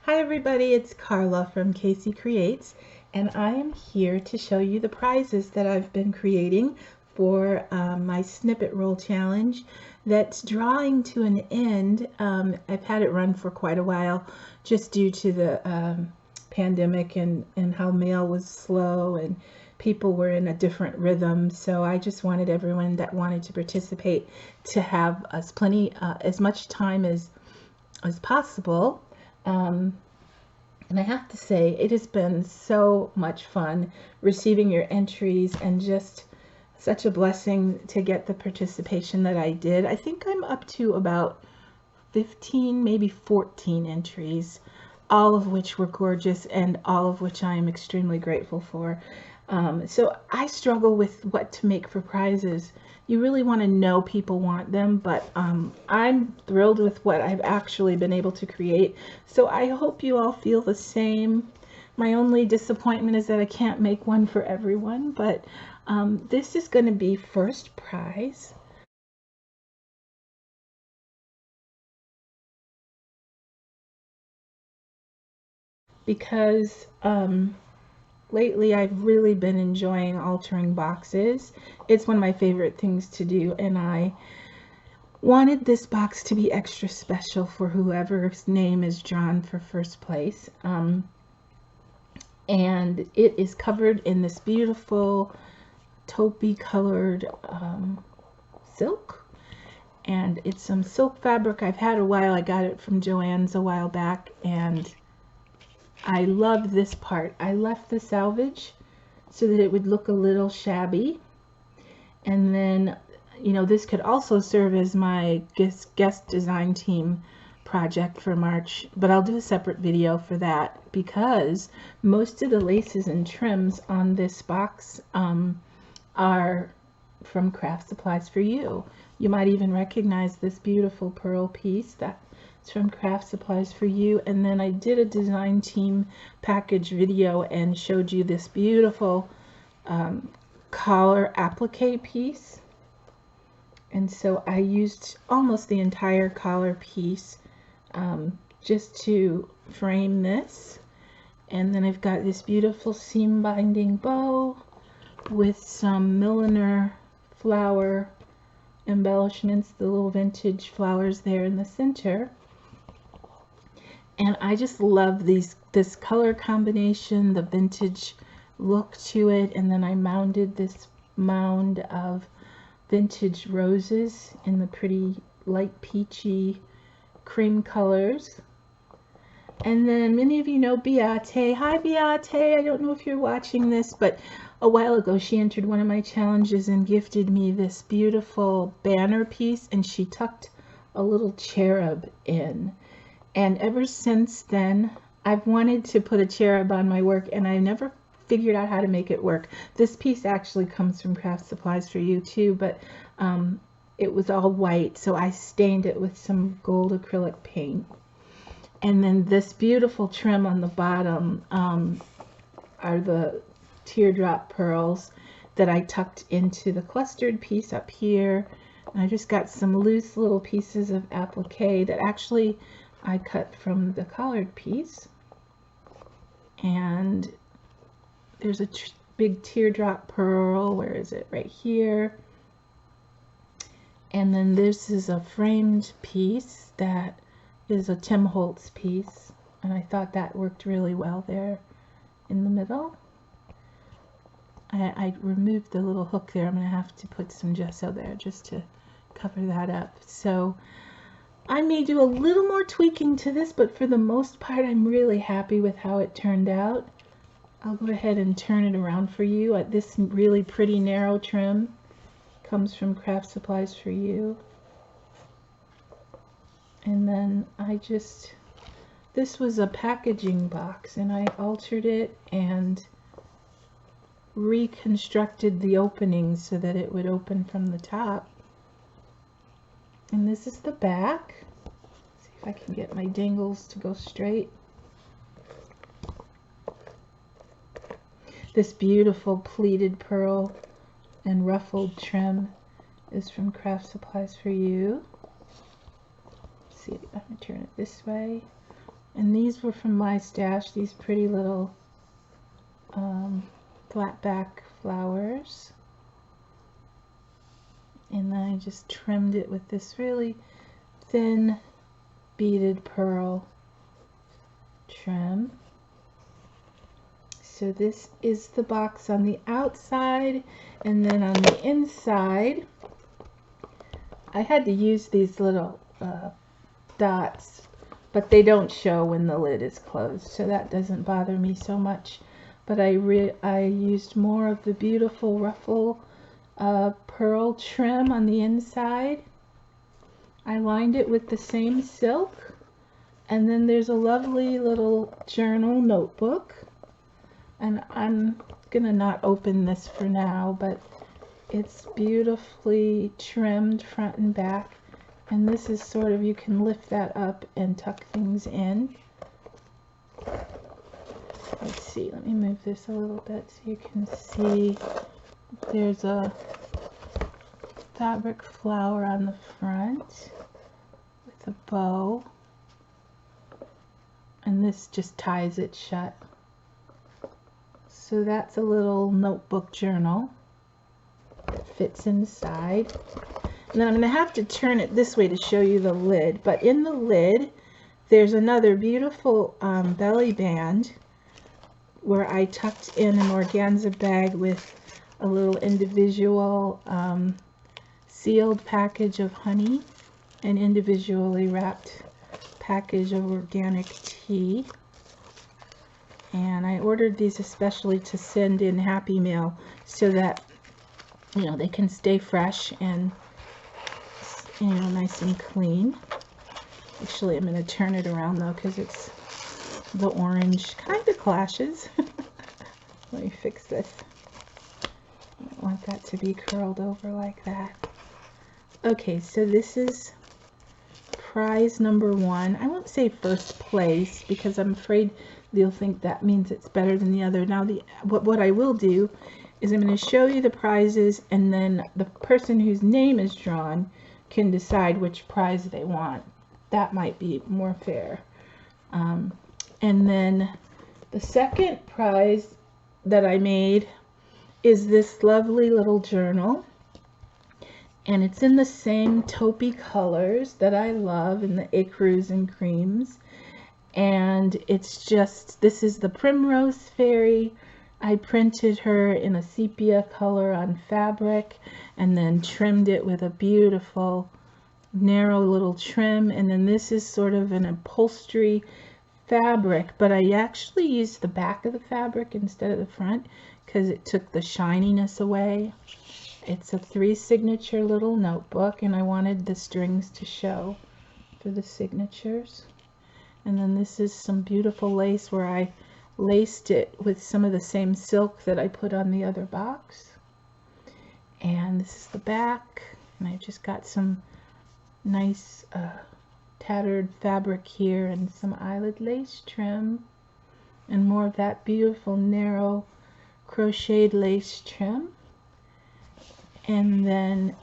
Hi everybody, it's Carla from Casey Creates, and I am here to show you the prizes that I've been creating for my Snippet Roll Challenge that's drawing to an end. I've had it run for quite a while just due to the pandemic and how mail was slow and people were in a different rhythm. So I just wanted everyone that wanted to participate to have as much time as possible. And I have to say, it has been so much fun receiving your entries and just such a blessing to get the participation that I did. I think I'm up to about 15, maybe 14 entries, all of which were gorgeous and all of which I am extremely grateful for. So I struggle with what to make for prizes. You really want to know people want them, but I'm thrilled with what I've actually been able to create. So I hope you all feel the same. My only disappointment is that I can't make one for everyone, but this is going to be first prize. Because lately I've really been enjoying altering boxes. It's one of my favorite things to do, and I wanted this box to be extra special for whoever's name is drawn for first place. And it is covered in this beautiful taupey colored silk, and it's some silk fabric I've had a while. I got it from Joann's a while back, and I love this part. I left the salvage so that it would look a little shabby. And then, you know, this could also serve as my guest design team project for March, but I'll do a separate video for that because most of the laces and trims on this box are from Craft Supplies for You. You might even recognize this beautiful pearl piece that's from Craft Supplies for You. And then I did a design team package video and showed you this beautiful collar applique piece. And so I used almost the entire collar piece just to frame this. And then I've got this beautiful seam binding bow with some milliner flower embellishments, the little vintage flowers there in the center. And I just love this color combination, the vintage look to it. And then I mounded this mound of vintage roses in the pretty light peachy cream colors. And then many of you know Beate. Hi Beate, I don't know if you're watching this, but a while ago she entered one of my challenges and gifted me this beautiful banner piece, and she tucked a little cherub in. And ever since then, I've wanted to put a cherub on my work, and I never figured out how to make it work. This piece actually comes from Craft Supplies for You too, but it was all white, so I stained it with some gold acrylic paint. And then this beautiful trim on the bottom are the teardrop pearls that I tucked into the clustered piece up here. And I just got some loose little pieces of applique that actually I cut from the collared piece. And there's a big teardrop pearl. Where is it? Right here. And then this is a framed piece that is a Tim Holtz piece, and I thought that worked really well there in the middle. I removed the little hook there. I'm going to have to put some gesso there just to cover that up. So I may do a little more tweaking to this, but for the most part I'm really happy with how it turned out. I'll go ahead and turn it around for you. This really pretty narrow trim comes from Craft Supplies for You. And then this was a packaging box, and I altered it and reconstructed the opening so that it would open from the top. And this is the back. Let's see if I can get my dangles to go straight. This beautiful pleated pearl and ruffled trim is from Craft Supplies for You. See, I'm going to turn it this way. And these were from my stash, these pretty little flat back flowers. And then I just trimmed it with this really thin beaded pearl trim. So this is the box on the outside, and then on the inside I had to use these little dots, but they don't show when the lid is closed, so that doesn't bother me so much. But I used more of the beautiful ruffle pearl trim on the inside. I lined it with the same silk, and then there's a lovely little journal notebook, and I'm gonna not open this for now, but it's beautifully trimmed front and back, and this is sort of, you can lift that up and tuck things in. Let's see, let me move this a little bit so you can see. There's a fabric flower on the front with a bow, and this just ties it shut. So that's a little notebook journal that fits inside. And then I'm going to have to turn it this way to show you the lid, but in the lid there's another beautiful belly band where I tucked in an organza bag with a little individual sealed package of honey, an individually wrapped package of organic tea. And I ordered these especially to send in Happy Mail so that, you know, they can stay fresh and, you know, nice and clean. Actually, I'm going to turn it around though, because it's the orange kind of clashes. Let me fix this. I don't want that to be curled over like that. Okay, so this is prize number 1. I won't say first place because I'm afraid you'll think that means it's better than the other. Now, what I will do is I'm going to show you the prizes, and then the person whose name is drawn can decide which prize they want. That might be more fair. And then the second prize that I made is this lovely little journal, and it's in the same taupey colors that I love, in the ecru's and creams. And it's just, this is the Primrose Fairy. I printed her in a sepia color on fabric and then trimmed it with a beautiful narrow little trim. And then this is sort of an upholstery fabric, but I actually used the back of the fabric instead of the front because it took the shininess away. It's a 3 signature little notebook, and I wanted the strings to show for the signatures. And then this is some beautiful lace where I laced it with some of the same silk that I put on the other box. And this is the back, and I've just got some nice tattered fabric here and some eyelid lace trim and more of that beautiful narrow crocheted lace trim. And then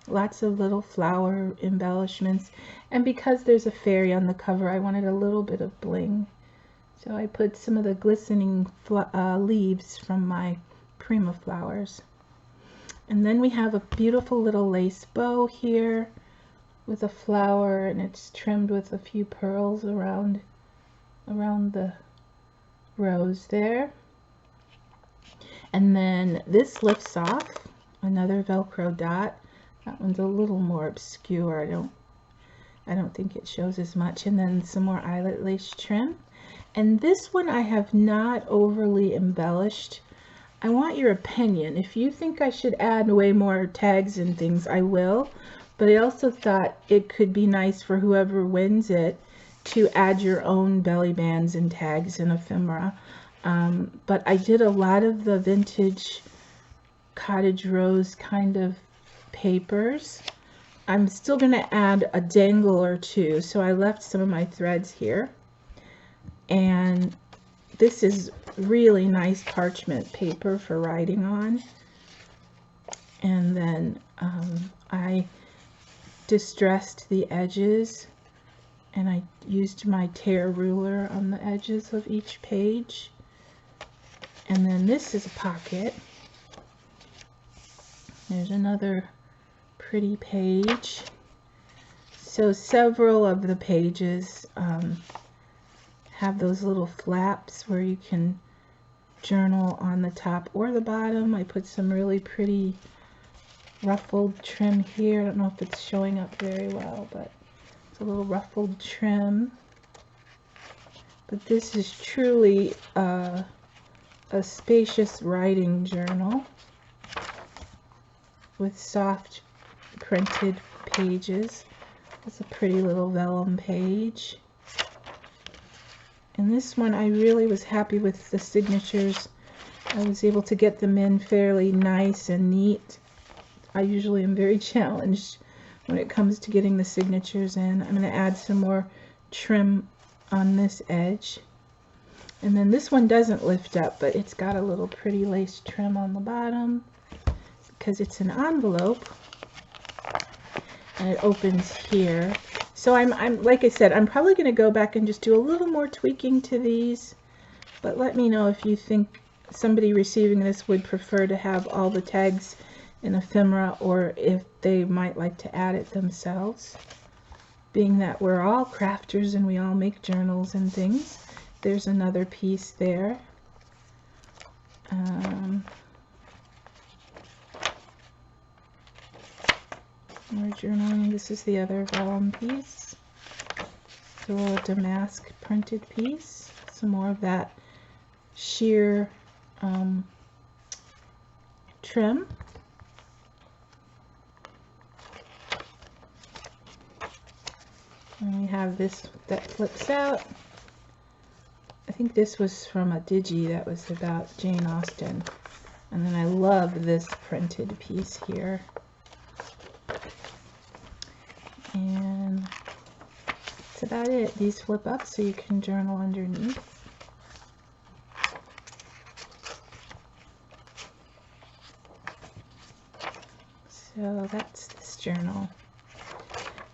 lots of little flower embellishments, and because there's a fairy on the cover, I wanted a little bit of bling, so I put some of the glistening leaves from my Prima flowers. And then we have a beautiful little lace bow here with a flower, and it's trimmed with a few pearls around the rose there. And then this lifts off, another Velcro dot. That one's a little more obscure. I don't think it shows as much. And then some more eyelet lace trim. And this one I have not overly embellished. I want your opinion. If you think I should add way more tags and things, I will. But I also thought it could be nice for whoever wins it to add your own belly bands and tags and ephemera. But I did a lot of the vintage cottage rose kind of papers. I'm still going to add a dangle or two, so I left some of my threads here. And this is really nice parchment paper for writing on. And then I distressed the edges and I used my tear ruler on the edges of each page. And then this is a pocket. There's another pretty page. So several of the pages have those little flaps where you can journal on the top or the bottom. I put some really pretty ruffled trim here. I don't know if it's showing up very well, but it's a little ruffled trim. But this is truly a spacious writing journal with soft printed pages. It's a pretty little vellum page. And this one I really was happy with the signatures. I was able to get them in fairly nice and neat. I usually am very challenged when it comes to getting the signatures in. I'm going to add some more trim on this edge. And then this one doesn't lift up, but it's got a little pretty lace trim on the bottom because it's an envelope and it opens here. So I'm like I said, I'm probably going to go back and just do a little more tweaking to these, but let me know if you think somebody receiving this would prefer to have all the tags in ephemera or if they might like to add it themselves. Being that we're all crafters and we all make journals and things, there's another piece there. More journaling. This is the other vellum piece. The little damask printed piece. Some more of that sheer trim. And we have this that flips out. I think this was from a digi that was about Jane Austen. And then I love this printed piece here. And that's about it. These flip up so you can journal underneath. So that's this journal.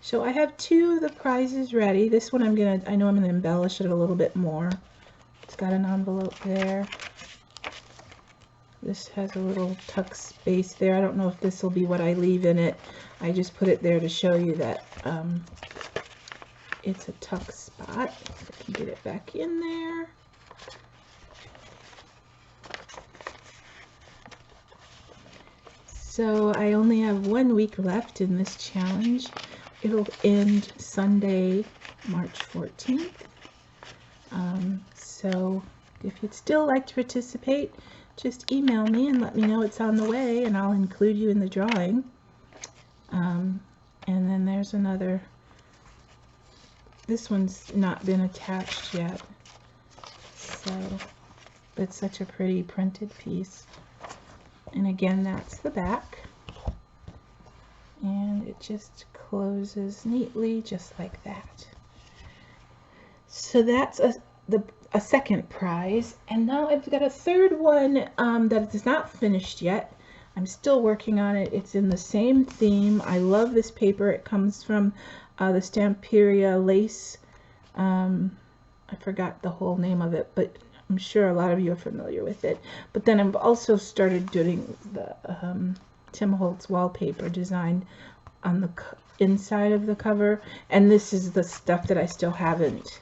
So I have two of the prizes ready. This one I know I'm gonna embellish it a little bit more. It's got an envelope there. This has a little tuck space there. I don't know if this will be what I leave in it. I just put it there to show you that it's a tuck spot. If I can get it back in there. So I only have 1 week left in this challenge. It'll end Sunday, March 14th. So if you'd still like to participate, just email me and let me know it's on the way and I'll include you in the drawing. And then there's another, this one's not been attached yet, so it's such a pretty printed piece. And again, that's the back, and it just closes neatly just like that. So that's a second prize, and now I've got a third one that is not finished yet. I'm still working on it. It's in the same theme. I love this paper. It comes from the Stamperia lace. I forgot the whole name of it, but I'm sure a lot of you are familiar with it. But then I've also started doing the Tim Holtz wallpaper design on the inside of the cover, and this is the stuff that I still haven't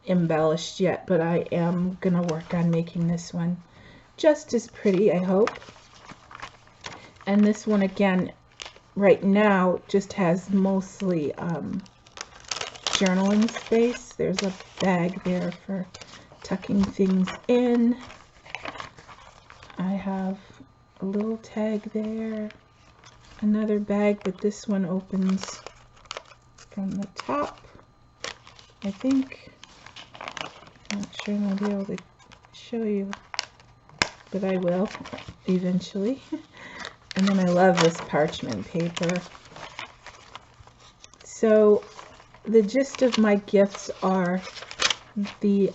embellished yet, but I am gonna work on making this one just as pretty, I hope. And this one again right now just has mostly journaling space. There's a bag there for tucking things in. I have a little tag there, another bag, but this one opens from the top, I think. I'm not sure I'm going to be able to show you, but I will eventually. And then I love this parchment paper. So the gist of my gifts are the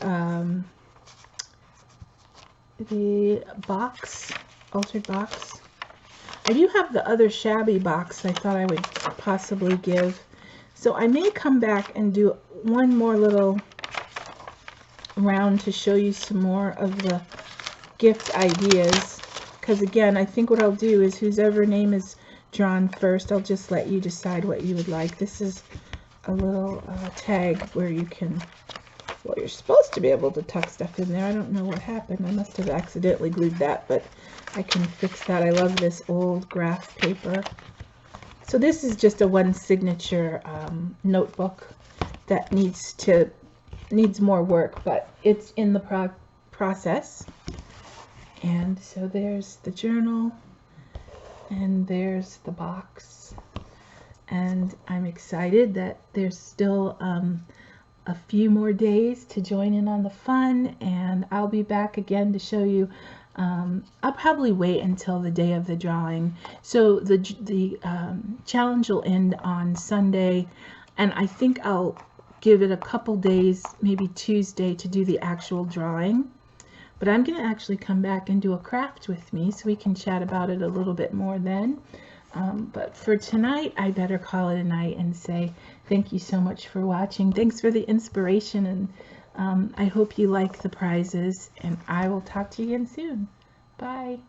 box, altered box. I do have the other shabby box I thought I would possibly give So I may come back and do one more little round to show you some more of the gift ideas, because again, I think what I'll do is whoever name is drawn first, I'll just let you decide what you would like. This is a little tag where you can, well, you're supposed to be able to tuck stuff in there. I don't know what happened. I must have accidentally glued that, but I can fix that. I love this old graph paper. So this is just a one signature notebook that needs more work, but it's in the process. And so there's the journal, and there's the box, and I'm excited that there's still a few more days to join in on the fun, and I'll be back again to show you. I'll probably wait until the day of the drawing. So the challenge will end on Sunday, and I think I'll give it a couple days, maybe Tuesday, to do the actual drawing. But I'm going to actually come back and do a craft with me so we can chat about it a little bit more then. But for tonight, I better call it a night and say thank you so much for watching. Thanks for the inspiration, and I hope you like the prizes, and I will talk to you again soon. Bye.